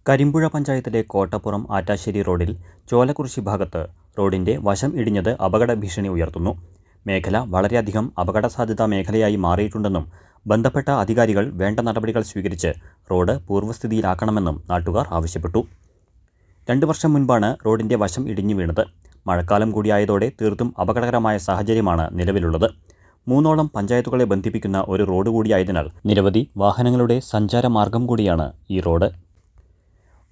കരിമ്പുഴ പഞ്ചായത്തിലെ കോട്ടപ്പുറം ആറ്റാശ്ശേരി റോഡിൽ ചോലക്കുറിശി ഭാഗത്ത് റോഡിന്റെ വശം ഇടിഞ്ഞത് അപകട ഭീഷണി ഉയർത്തുന്നു. മേഖല വളരെയധികം അപകടസാധ്യതാ മേഖലയായി മാറിയിട്ടുണ്ടെന്നും ബന്ധപ്പെട്ട അധികാരികൾ വേണ്ട നടപടികൾ സ്വീകരിച്ച് റോഡ് പൂർവ്വസ്ഥിതിയിലാക്കണമെന്നും നാട്ടുകാർ ആവശ്യപ്പെട്ടു. 2 വർഷം മുൻപാണ് റോഡിന്റെ വശം ഇടിഞ്ഞു വീണത്. മഴക്കാലം കൂടിയായതോടെ തീർത്തും അപകടകരമായ സാഹചര്യമാണ് നിലവിലുള്ളത്. 3ഓളം പഞ്ചായത്തുകളെ ബന്ധിപ്പിക്കുന്ന ഒരു റോഡ് കൂടിയായതിനാൽ നിരവധി വാഹനങ്ങളുടെ സഞ്ചാരമാർഗം കൂടിയാണ് ഈ റോഡ്.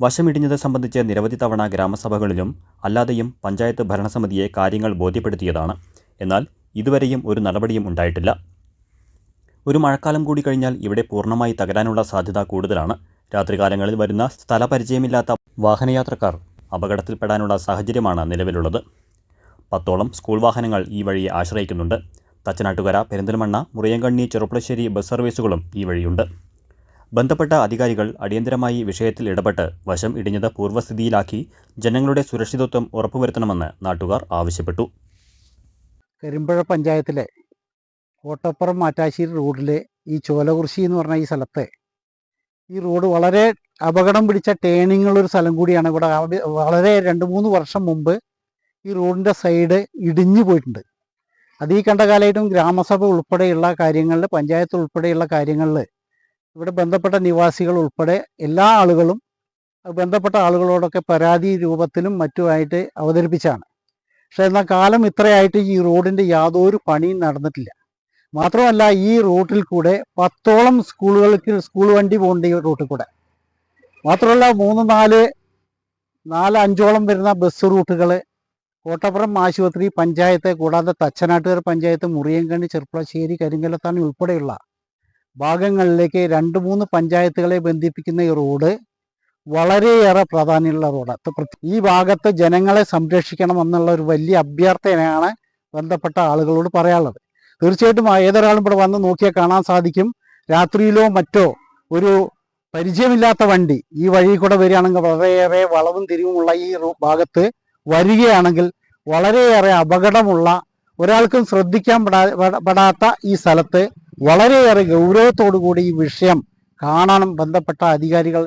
വശമിടിഞ്ഞത് സംബന്ധിച്ച് നിരവധി തവണ ഗ്രാമസഭകളിലും അല്ലാതെയും പഞ്ചായത്ത് ഭരണസമിതിയെ കാര്യങ്ങൾ ബോധ്യപ്പെടുത്തിയതാണ്. എന്നാൽ ഇതുവരെയും ഒരു നടപടിയും ഉണ്ടായിട്ടില്ല. ഒരു മഴക്കാലം കൂടി കഴിഞ്ഞാൽ ഇവിടെ പൂർണ്ണമായി തകരാനുള്ള സാധ്യത കൂടുതലാണ്. രാത്രികാലങ്ങളിൽ വരുന്ന സ്ഥലപരിചയമില്ലാത്ത വാഹനയാത്രക്കാർ അപകടത്തിൽപ്പെടാനുള്ള സാഹചര്യമാണ് നിലവിലുള്ളത്. 10ഓളം സ്കൂൾ വാഹനങ്ങൾ ഈ വഴിയെ ആശ്രയിക്കുന്നുണ്ട്. തച്ചനാട്ടുകര, പെരിന്തൽമണ്ണ, മുറിയങ്കണ്ണി, ചെറുപ്പുളശ്ശേരി ബസ് സർവീസുകളും ഈ വഴിയുണ്ട്. ബന്ധപ്പെട്ട അധികാരികൾ അടിയന്തരമായി വിഷയത്തിൽ ഇടപെട്ട് വശം ഇടിഞ്ഞത് പൂർവ്വസ്ഥിതിയിലാക്കി ജനങ്ങളുടെ സുരക്ഷിതത്വം ഉറപ്പുവരുത്തണമെന്ന് നാട്ടുകാർ ആവശ്യപ്പെട്ടു. കരിമ്പുഴ പഞ്ചായത്തിലെ കോട്ടപ്പുറം ആറ്റാശ്ശേരി റോഡിലെ ഈ ചോലകുറിശി എന്ന് പറഞ്ഞ ഈ സ്ഥലത്തെ ഈ റോഡ് വളരെ അപകടം പിടിച്ച ടേണിങ്ങുള്ളൊരു സ്ഥലം കൂടിയാണ്. ഇവിടെ വളരെ 2-3 വർഷം മുമ്പ് ഈ റോഡിൻ്റെ സൈഡ് ഇടിഞ്ഞു പോയിട്ടുണ്ട്. അത് ഈ കണ്ട കാലമായിട്ടും ഗ്രാമസഭ ഉൾപ്പെടെയുള്ള കാര്യങ്ങളിൽ, പഞ്ചായത്ത് ഉൾപ്പെടെയുള്ള കാര്യങ്ങളിൽ ഇവിടെ ബന്ധപ്പെട്ട നിവാസികൾ ഉൾപ്പെടെ എല്ലാ ആളുകളും ബന്ധപ്പെട്ട ആളുകളോടൊക്കെ പരാതി രൂപത്തിലും മറ്റുമായിട്ട് അവതരിപ്പിച്ചാണ്. പക്ഷേ എന്നാൽ കാലം ഇത്രയായിട്ട് ഈ റോഡിൻ്റെ യാതൊരു പണിയും നടന്നിട്ടില്ല. മാത്രമല്ല ഈ റൂട്ടിൽ കൂടെ 10ഓളം സ്കൂൾ വണ്ടി പോകുന്നുണ്ട് ഈ റൂട്ടിൽ കൂടെ. മാത്രമല്ല 4-5ഓളം വരുന്ന ബസ് റൂട്ടുകൾ കോട്ടപ്പുറം ആശുപത്രി പഞ്ചായത്ത്, കൂടാതെ തച്ചനാട്ടുകര പഞ്ചായത്ത്, മുറിയങ്കണ്ണി, ചെറുപ്പുളശ്ശേരി, കരിങ്കലത്താണി ഉൾപ്പെടെയുള്ള ഭാഗങ്ങളിലേക്ക് 2-3 പഞ്ചായത്തുകളെ ബന്ധിപ്പിക്കുന്ന ഈ റോഡ് വളരെയേറെ പ്രാധാന്യമുള്ള റോഡ്. ഈ ഭാഗത്ത് ജനങ്ങളെ സംരക്ഷിക്കണമെന്നുള്ള ഒരു വലിയ അഭ്യർത്ഥനയാണ് ബന്ധപ്പെട്ട ആളുകളോട് പറയാനുള്ളത്. തീർച്ചയായിട്ടും ഏതൊരാളും ഇവിടെ വന്ന് നോക്കിയാൽ കാണാൻ സാധിക്കും. രാത്രിയിലോ മറ്റോ ഒരു പരിചയമില്ലാത്ത വണ്ടി ഈ വഴി കൂടെ വരികയാണെങ്കിൽ, വളരെയേറെ വളവും തിരിവുമുള്ള ഈ ഭാഗത്ത് വരികയാണെങ്കിൽ വളരെയേറെ അപകടമുള്ള, ഒരാൾക്കും ശ്രദ്ധിക്കാൻ പെടാത്ത ഈ സ്ഥലത്ത് വളരെയേറെ ഗൗരവത്തോടു കൂടി ഈ വിഷയം കാണണം ബന്ധപ്പെട്ട അധികാരികൾ